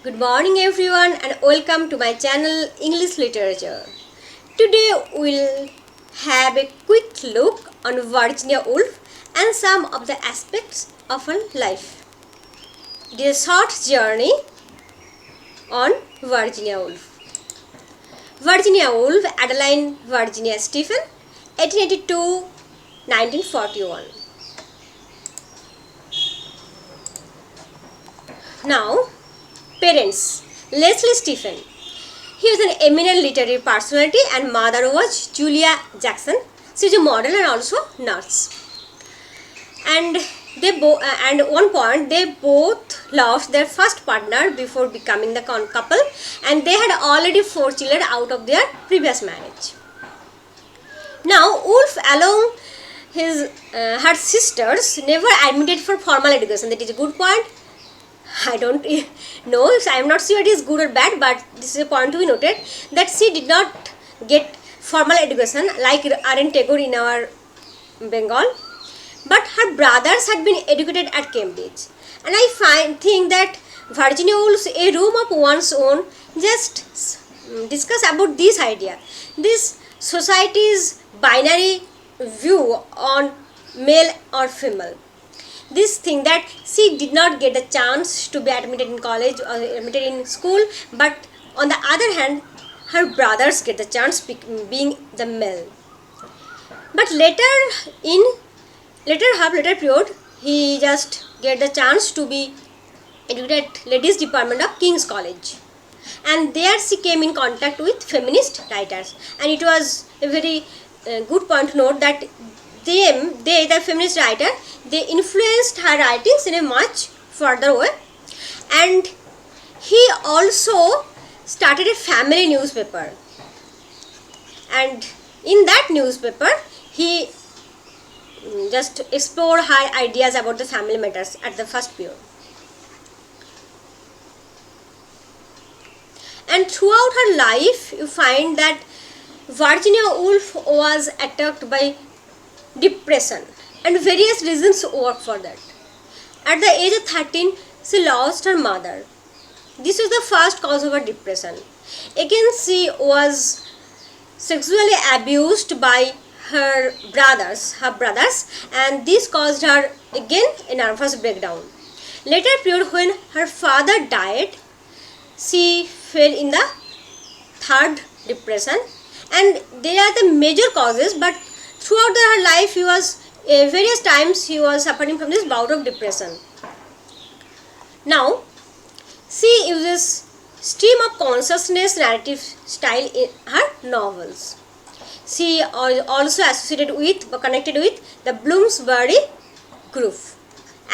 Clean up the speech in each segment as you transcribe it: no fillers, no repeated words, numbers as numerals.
Good morning everyone and welcome to my channel English Literature. Today we'll have a quick look on Virginia Woolf and some of the aspects of her life. It is a short journey on Virginia Woolf. Virginia Woolf, Adeline Virginia Stephen, 1882-1941. Now, parents. Leslie Stephen. He was an eminent literary personality and mother was Julia Jackson. She is a model and also nurse. And at one point they both lost their first partner before becoming the couple, and they had already 4 children out of their previous marriage. Now Woolf along her sisters never admitted for formal education. That is a good point. I don't know, I am not sure it is good or bad, but this is a point to be noted that she did not get formal education like R.N. Tagore in our Bengal, but her brothers had been educated at Cambridge. And I think that Virginia Woolf's A Room of One's Own just discuss about this idea, this society's binary view on male or female. This thing that she did not get the chance to be admitted in college or admitted in school, but on the other hand her brothers get the chance being the male. But later period he just get the chance to be educated at ladies department of King's College, and there she came in contact with feminist writers, and it was a very good point to note that the feminist writer, they influenced her writings in a much further way. And he also started a family newspaper, and in that newspaper he just explored her ideas about the family matters at the first period. And throughout her life you find that Virginia Woolf was attacked by depression, and various reasons work for that. At the age of 13 she lost her mother. This was the first cause of her depression. Again she was sexually abused by her brothers, and this caused her again a nervous breakdown. Later period, when her father died, she fell in the third depression, and they are the major causes, but throughout her life he was various times he was suffering from this bout of depression. Now she uses stream of consciousness narrative style in her novels. She also connected with the Bloomsbury group,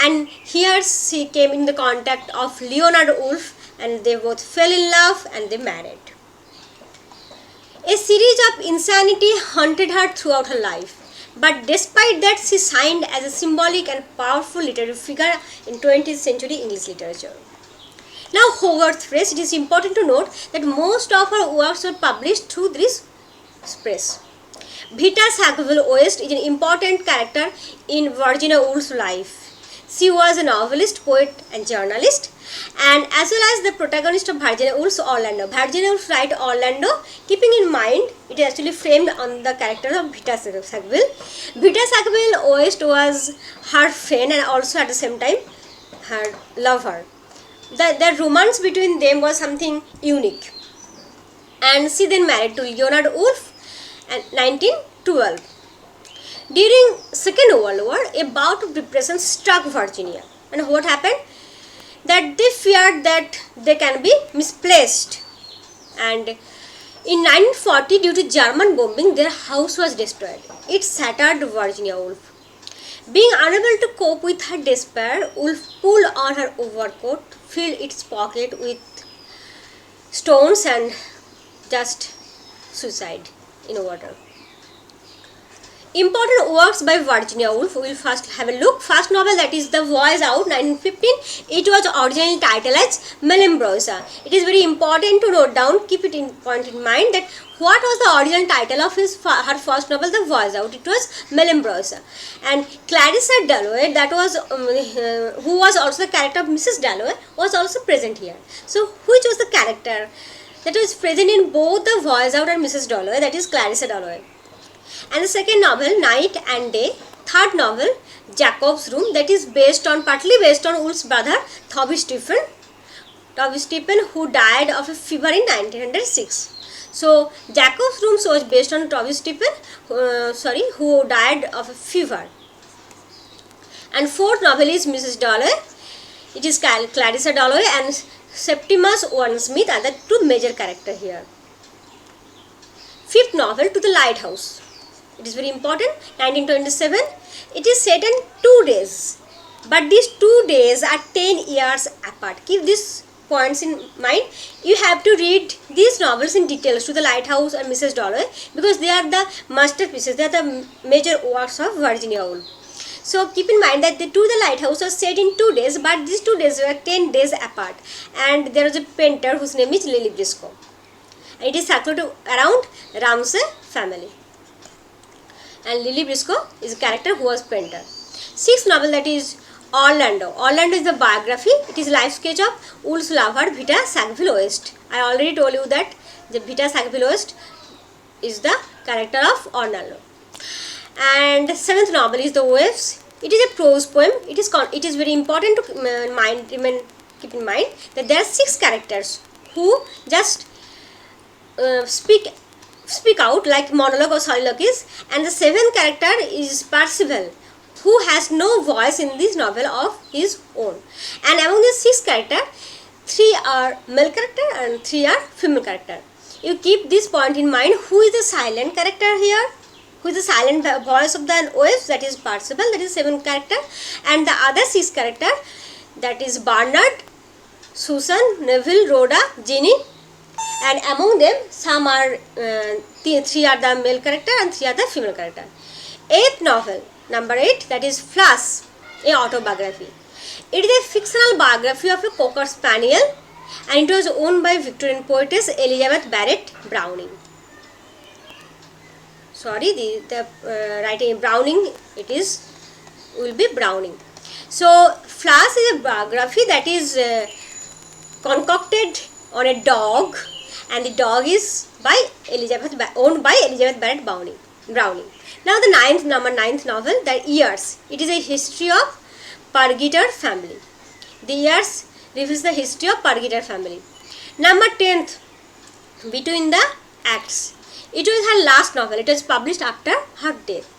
and here she came in the contact of Leonard Woolf, and they both fell in love and they married. A series of insanity haunted her throughout her life, but despite that she shined as a symbolic and powerful literary figure in 20th century English literature. Now Hogarth Press, it is important to note that most of her works were published through this press. Vita Sackville-West is an important character in Virginia Woolf's life. She was a novelist, poet and journalist, and as well as the protagonist of Virginia Woolf's Orlando. Virginia Woolf wrote Orlando keeping in mind it is actually framed on the character of Vita Sackville. Vita Sackville-West was her friend and also at the same time her lover. The romance between them was something unique, and she then married to Leonard Woolf in 1912. During Second World War, a bout of depression struck Virginia, and what happened? That they feared that they can be misplaced, and in 1940 due to German bombing their house was destroyed. It shattered Virginia Woolf. Being unable to cope with her despair, Woolf pulled on her overcoat, filled its pocket with stones and just suicide in water. Important works by Virginia Woolf. We will first have a look. First novel, that is The Voice Out, 1915. It was originally titled as Melambrosa. It is very important to note down, keep it in point in mind, that what was the original title of her first novel, The Voice Out? It was Melambrosa. And Clarissa Dalloway, that was who was also the character of Mrs. Dalloway, was also present here. So which was the character that was present in both The Voice Out and Mrs. Dalloway? That is Clarissa Dalloway. And the second novel, Night and Day. Third novel, Jacob's Room, that is partly based on Woolf's brother Toby Stephen, who died of a fever in 1906. So Jacob's Room was based on Toby Stephen, who died of a fever. And fourth novel is Mrs. Dalloway. It is Clarissa Dalloway and Septimus Warren Smith are the two major characters here. Fifth novel, To the Lighthouse. It is very important, 1927. It is set in 2 days, but these 2 days are 10 years apart. Keep these points in mind. You have to read these novels in details, To the Lighthouse and Mrs. Dalloway, because they are the masterpieces, they are the major works of Virginia Woolf. So keep in mind that the To the Lighthouse was set in 2 days, but these 2 days were 10 days apart, and there was a painter whose name is Lily Briscoe. And it is circled around Ramsay family. And Lily Briscoe is a character who was painter. Sixth novel, that is Orlando. Orlando is the biography. It is life sketch of Woolf's lover Vita Sackville West. I already told you that the Vita Sackville West is the character of Orlando. And seventh novel is The Waves. It is a prose poem. It is very important to keep in mind that there are 6 characters who just speak out like monologue or soliloquies, and the 7th character is Percival, who has no voice in this novel of his own. And among these 6 characters, 3 are male character and 3 are female character. You keep this point in mind. Who is the silent character here? Who is the silent voice of the waves? That is Percival, that is 7th character. And the other 6 character, that is Bernard, Susan, Neville, Rhoda, Ginny. And among them, some are 3 are the male character and 3 are the female character. 8th novel, number 8, that is Flash, a autobiography. It is a fictional biography of a Cocker Spaniel, and it was owned by Victorian poetess Elizabeth Barrett Browning. Sorry, the writing Browning, will be Browning. So Flash is a biography that is concocted on a dog, and the dog is owned by Elizabeth Barrett Browning. Now the number 9th novel, The Years. It is a history of Purgator family. The Years reveals the history of Purgator family. Number 10th, Between the Acts. It was her last novel. It was published after her death.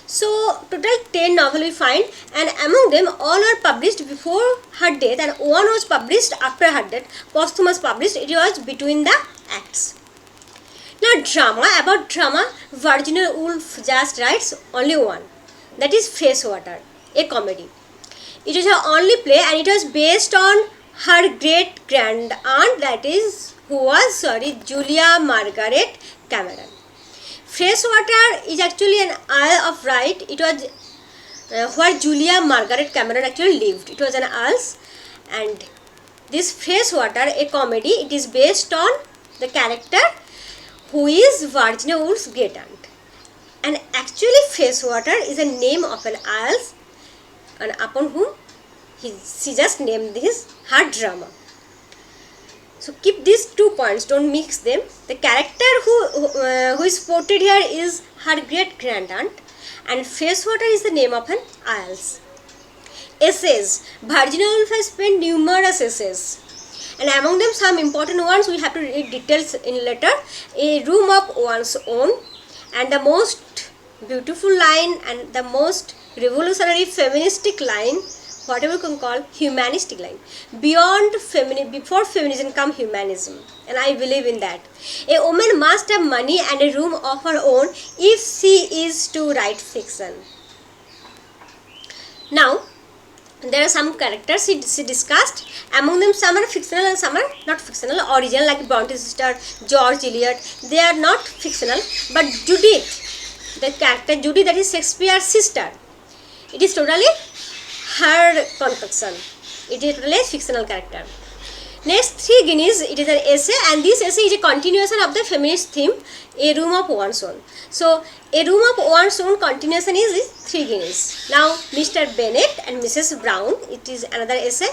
So total 10 novels we find, and among them all were published before her death and one was published after her death, posthumous published. It was Between the Acts. Now drama, about drama, Virginia Woolf just writes only one, that is Freshwater, a comedy. It is her only play and it was based on her great grand aunt, that is Julia Margaret Cameron. Freshwater is actually an Isle of Wight. It was where Julia Margaret Cameron actually lived. It was an Isle, and this Freshwater, a comedy, it is based on the character who is Virginia Woolf's great aunt. And actually Freshwater is a name of an Isle, and upon whom she just named her drama. So keep these 2 points, don't mix them. The character who is portrayed here is her great grand aunt, and Freshwater is the name of an Isle. Essays. Virginia Woolf has penned numerous essays, and among them some important ones we have to read details in later. A Room of One's Own, and the most beautiful line and the most revolutionary feministic line, whatever you can call humanistic line. Before feminism come humanism, and I believe in that. A woman must have money and a room of her own if she is to write fiction. Now there are some characters she discussed. Among them some are fictional and some are not fictional. Original, like Bronte's sister, George Eliot, they are not fictional, but Judith the character Judy, that is Shakespeare's sister. It is totally her concoction. It is totally a fictional character. Next, 3 guineas, it is an essay, and this essay is a continuation of the feminist theme, A Room of One's Own. So, A Room of One's Own continuation is 3 guineas. Now, Mr. Bennet and Mrs. Brown, it is another essay,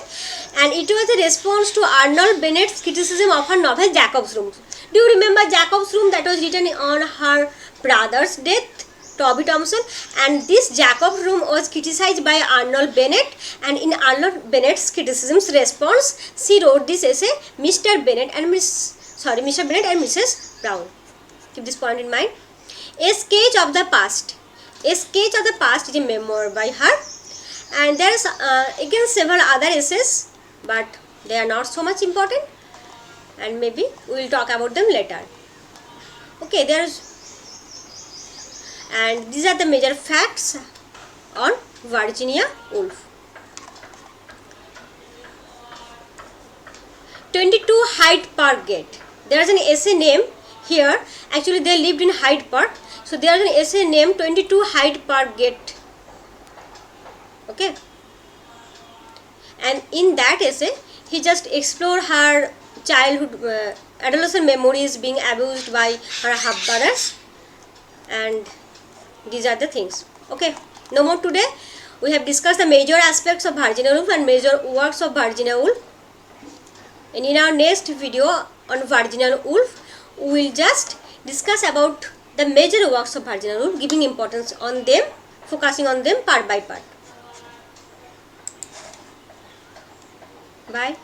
and it was a response to Arnold Bennett's criticism of her novel Jacob's Room. Do you remember Jacob's Room, that was written on her brother's death, Toby Thompson, and this Jacob's Room was criticized by Arnold Bennett, and in Arnold Bennett's criticism's response, she wrote this essay, Mr. Bennet and Mrs. Brown. Keep this point in mind. A Sketch of the Past. A Sketch of the Past is a memoir by her, and there is again several other essays, but they are not so much important, and maybe we will talk about them later. Okay, and these are the major facts on Virginia Woolf. 22 Hyde Park Gate. There is an essay name here. Actually, they lived in Hyde Park. So, there is an essay named 22 Hyde Park Gate. Okay. And in that essay, he just explored her childhood, adolescent memories, being abused by her half-brothers, and these are the things. Okay, no more today. We have discussed the major aspects of Virginia Woolf and major works of Virginia Woolf. And in our next video on Virginia Woolf, we will just discuss about the major works of Virginia Woolf, giving importance on them, focusing on them part by part. Bye.